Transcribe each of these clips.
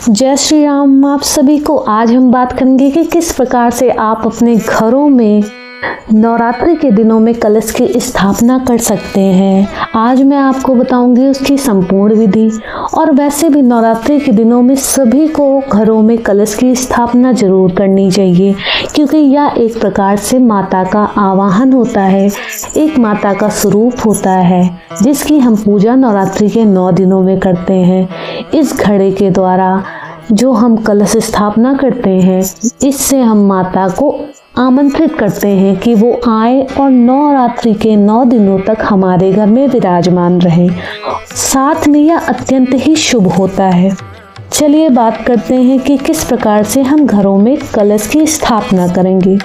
जय श्री राम। आप सभी को आज हम बात करेंगे कि किस प्रकार से आप अपने घरों में नवरात्रि के दिनों में कलश की स्थापना कर सकते हैं। आज मैं आपको बताऊंगी उसकी संपूर्ण विधि। और वैसे भी नवरात्रि के दिनों में सभी को घरों में कलश की स्थापना जरूर करनी चाहिए, क्योंकि यह एक प्रकार से माता का आवाहन होता है, एक माता का स्वरूप होता है जिसकी हम पूजा नवरात्रि के 9 दिनों में करते हैं। इस घड़े के द्वारा जो हम कलश स्थापना करते हैं, इससे हम माता को आमंत्रित करते हैं कि वो आए और नवरात्रि के 9 दिनों तक हमारे घर में विराजमान रहे। साथ में यह अत्यंत ही शुभ होता है। चलिए बात करते हैं कि किस प्रकार से हम घरों में कलश की स्थापना करेंगे।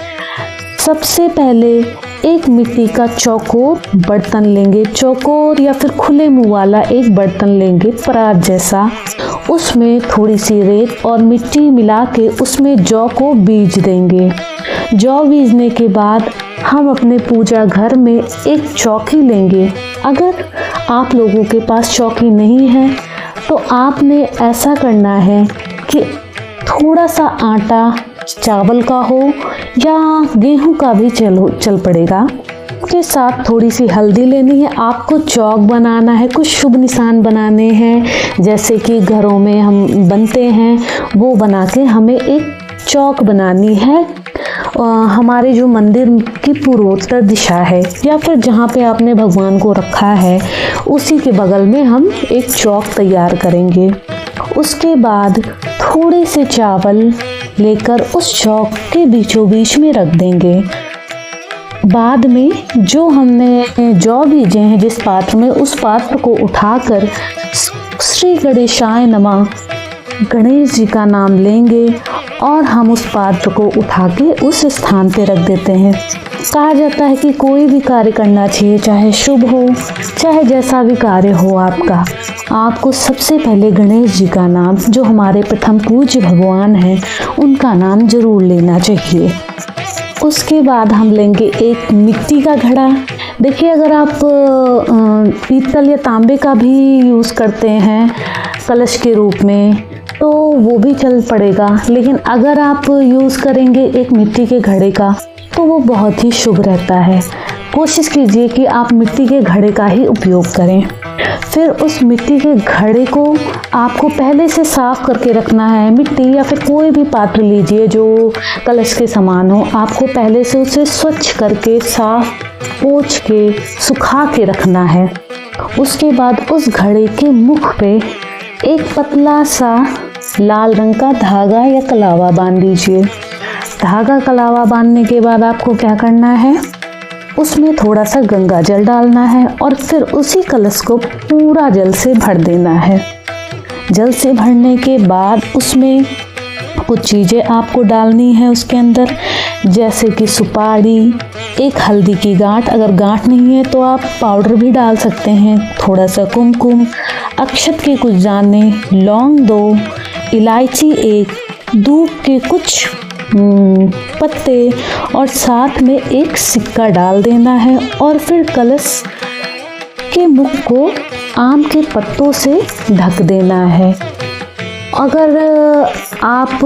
सबसे पहले एक मिट्टी का चौकोर बर्तन लेंगे, चौकोर या फिर खुले मुंह वाला एक बर्तन लेंगे परात जैसा। उसमें थोड़ी सी रेत और मिट्टी मिला के उसमें जौ को बीज देंगे। जौ बीजने के बाद हम अपने पूजा घर में एक चौकी लेंगे। अगर आप लोगों के पास चौकी नहीं है तो आपने ऐसा करना है कि थोड़ा सा आटा चावल का हो या गेहूं का भी चल पड़ेगा। उसके साथ थोड़ी सी हल्दी लेनी है। आपको चौक बनाना है, कुछ शुभ निशान बनाने हैं जैसे कि घरों में हम बनते हैं, वो बना के हमें एक चौक बनानी है। हमारे जो मंदिर की पूर्वोत्तर दिशा है या फिर जहाँ पे आपने भगवान को रखा है उसी के बगल में हम एक चौक तैयार करेंगे। उसके बाद थोड़े से चावल लेकर उस चौक के बीचों बीच में रख देंगे। बाद में जो हमने जौ बीजे हैं जिस पात्र में, उस पात्र को उठाकर श्री गणेशाय नमः गणेश जी का नाम लेंगे और हम उस पात्र को उठा के उस स्थान पे रख देते हैं। कहा जाता है कि कोई भी कार्य करना चाहिए, चाहे शुभ हो चाहे जैसा भी कार्य हो आपका, आपको सबसे पहले गणेश जी का नाम, जो हमारे प्रथम पूज्य भगवान हैं, उनका नाम जरूर लेना चाहिए। उसके बाद हम लेंगे एक मिट्टी का घड़ा। देखिए, अगर आप पीतल या तांबे का भी यूज़ करते हैं कलश के रूप में तो वो भी चल पड़ेगा, लेकिन अगर आप यूज़ करेंगे एक मिट्टी के घड़े का तो वो बहुत ही शुभ रहता है। कोशिश कीजिए कि आप मिट्टी के घड़े का ही उपयोग करें। फिर उस मिट्टी के घड़े को आपको पहले से साफ करके रखना है। मिट्टी या फिर कोई भी पात्र लीजिए जो कलश के समान हो, आपको पहले से उसे स्वच्छ करके साफ पोंछ के सुखा के रखना है। उसके बाद उस घड़े के मुख पे एक पतला सा लाल रंग का धागा या कलावा बांध दीजिए। धागा कलावा बांधने के बाद आपको क्या करना है, उसमें थोड़ा सा गंगा जल डालना है और फिर उसी कलश को पूरा जल से भर देना है। जल से भरने के बाद उसमें कुछ चीज़ें आपको डालनी है उसके अंदर, जैसे कि सुपारी, एक हल्दी की गांठ, अगर गांठ नहीं है तो आप पाउडर भी डाल सकते हैं, थोड़ा सा कुमकुम, अक्षत के कुछ दाने, लौंग 2, इलायची 1, दूब के कुछ पत्ते और साथ में एक सिक्का डाल देना है। और फिर कलश के मुख को आम के पत्तों से ढक देना है। अगर आप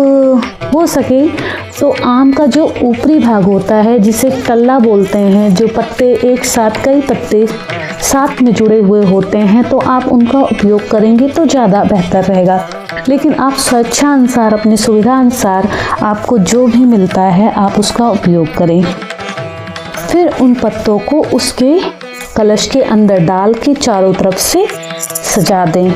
हो सके तो आम का जो ऊपरी भाग होता है जिसे टल्ला बोलते हैं, जो पत्ते एक साथ, कई पत्ते साथ में जुड़े हुए होते हैं, तो आप उनका उपयोग करेंगे तो ज़्यादा बेहतर रहेगा। लेकिन आप स्वेच्छा अनुसार, अपनी सुविधा अनुसार आपको जो भी मिलता है आप उसका उपयोग करें। फिर उन पत्तों को उसके कलश के अंदर डाल के चारों तरफ से सजा दें।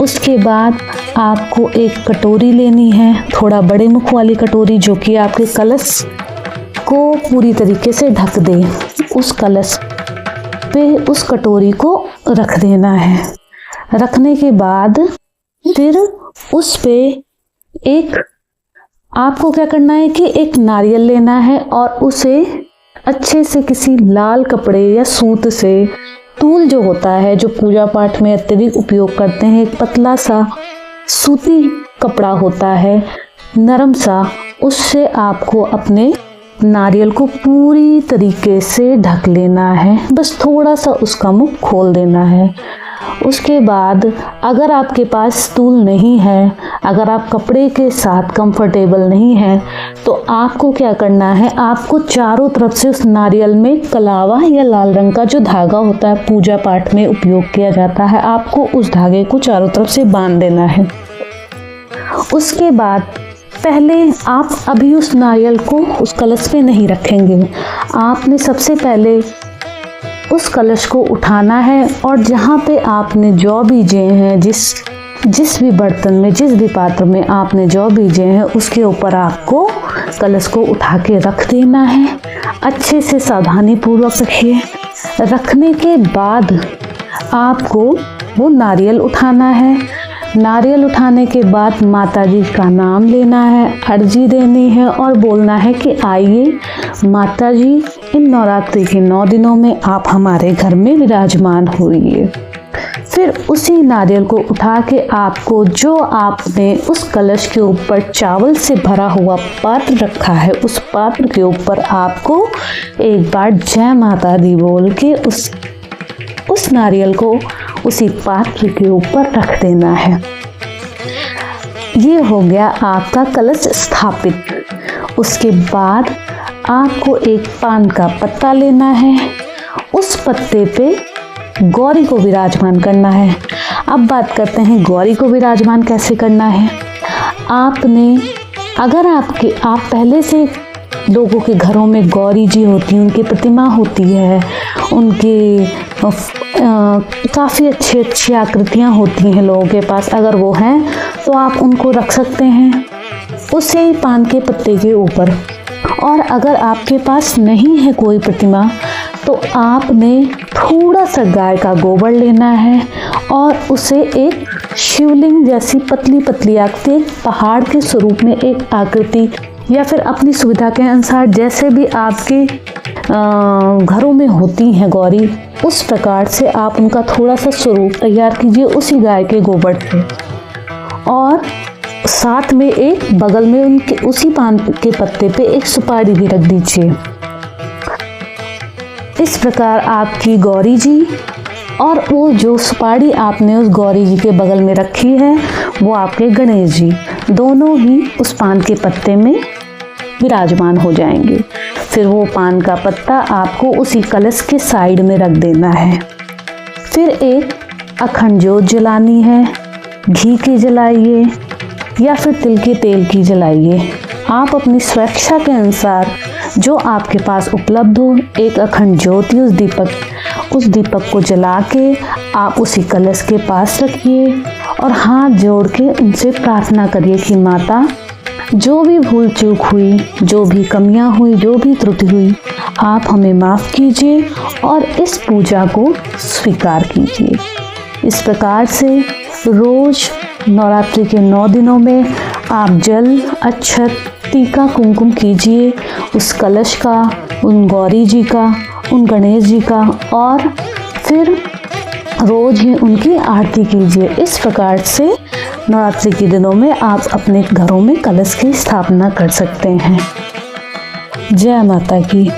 उसके बाद आपको एक कटोरी लेनी है, थोड़ा बड़े मुख वाली कटोरी, जो कि आपके कलश को पूरी तरीके से ढक दे। उस कलश पे उस कटोरी को रख देना है। रखने के बाद फिर उस पे एक आपको क्या करना है कि एक नारियल लेना है और उसे अच्छे से किसी लाल कपड़े या सूत से, तूल जो होता है जो पूजा पाठ में अत्यधिक उपयोग करते हैं, एक पतला सा सूती कपड़ा होता है नरम सा, उससे आपको अपने नारियल को पूरी तरीके से ढक लेना है। बस थोड़ा सा उसका मुख खोल देना है। उसके बाद अगर आपके पास स्टूल नहीं है, अगर आप कपड़े के साथ कंफर्टेबल नहीं हैं, तो आपको क्या करना है, आपको चारों तरफ से उस नारियल में कलावा या लाल रंग का जो धागा होता है पूजा पाठ में उपयोग किया जाता है, आपको उस धागे को चारों तरफ से बांध देना है। उसके बाद पहले आप अभी उस नारियल को उस कलश पे नहीं रखेंगे। आपने सबसे पहले उस कलश को उठाना है और जहाँ पे आपने जौ बीजे हैं, जिस भी बर्तन में, जिस भी पात्र में आपने जौ बीजे हैं, उसके ऊपर आपको कलश को उठा के रख देना है। अच्छे से सावधानी पूर्वक रखिए। रखने के बाद आपको वो नारियल उठाना है। नारियल उठाने के बाद माता जी का नाम लेना है, अर्जी देनी है और बोलना है कि आइए माता जी, इन नवरात्रि के 9 दिनों में आप हमारे घर में विराजमान होइए। फिर उसी नारियल को उठा के आपको, जो आपने उस कलश के ऊपर चावल से भरा हुआ पात्र रखा है, उस पात्र के ऊपर आपको एक बार जय माता दी बोल के उस नारियल को उसी पात्र के ऊपर रख देना है। ये हो गया आपका कलश स्थापित। उसके बाद आपको एक पान का पत्ता लेना है, उस पत्ते पे गौरी को विराजमान करना है। अब बात करते हैं गौरी को विराजमान कैसे करना है। आपने, अगर आप पहले से लोगों के घरों में गौरी जी होती हैं, उनकी प्रतिमा होती है, उनके काफ़ी अच्छी आकृतियाँ होती हैं लोगों के पास, अगर वो हैं तो आप उनको रख सकते हैं उसे ही पान के पत्ते के ऊपर। और अगर आपके पास नहीं है कोई प्रतिमा, तो आपने थोड़ा सा गाय का गोबर लेना है और उसे एक शिवलिंग जैसी पतली पतली आकृति, एक पहाड़ के स्वरूप में एक आकृति, या फिर अपनी सुविधा के अनुसार जैसे भी आपके घरों में होती हैं गौरी, उस प्रकार से आप उनका थोड़ा सा स्वरूप तैयार कीजिए उसी गाय के गोबर से। और साथ में एक बगल में उनके उसी पान के पत्ते पे एक सुपारी भी रख दीजिए। इस प्रकार आपकी गौरी जी और वो जो सुपारी आपने उस गौरी जी के बगल में रखी है, वो आपके गणेश जी दोनों ही उस पान के पत्ते में विराजमान हो जाएंगे। फिर वो पान का पत्ता आपको उसी कलश के साइड में रख देना है। फिर एक अखंड ज्योत जलानी है, घी की जलाइए या फिर तिल के तेल की जलाइए। आप अपनी स्वेच्छा के अनुसार जो आपके पास उपलब्ध हो, एक अखंड ज्योति उस दीपक को जला के आप उसी कलश के पास रखिए और हाथ जोड़ के उनसे प्रार्थना करिए कि माता, जो भी भूल चूक हुई, जो भी कमियां हुई, जो भी त्रुटि हुई, आप हमें माफ़ कीजिए और इस पूजा को स्वीकार कीजिए। इस प्रकार से रोज़ नवरात्रि के 9 दिनों में आप जल, अक्षत, टीका, कुमकुम कीजिए उस कलश का, उन गौरी जी का, उन गणेश जी का, और फिर रोज़ ही उनकी आरती कीजिए। इस प्रकार से नवरात्रि के दिनों में आप अपने घरों में कलश की स्थापना कर सकते हैं। जय माता की।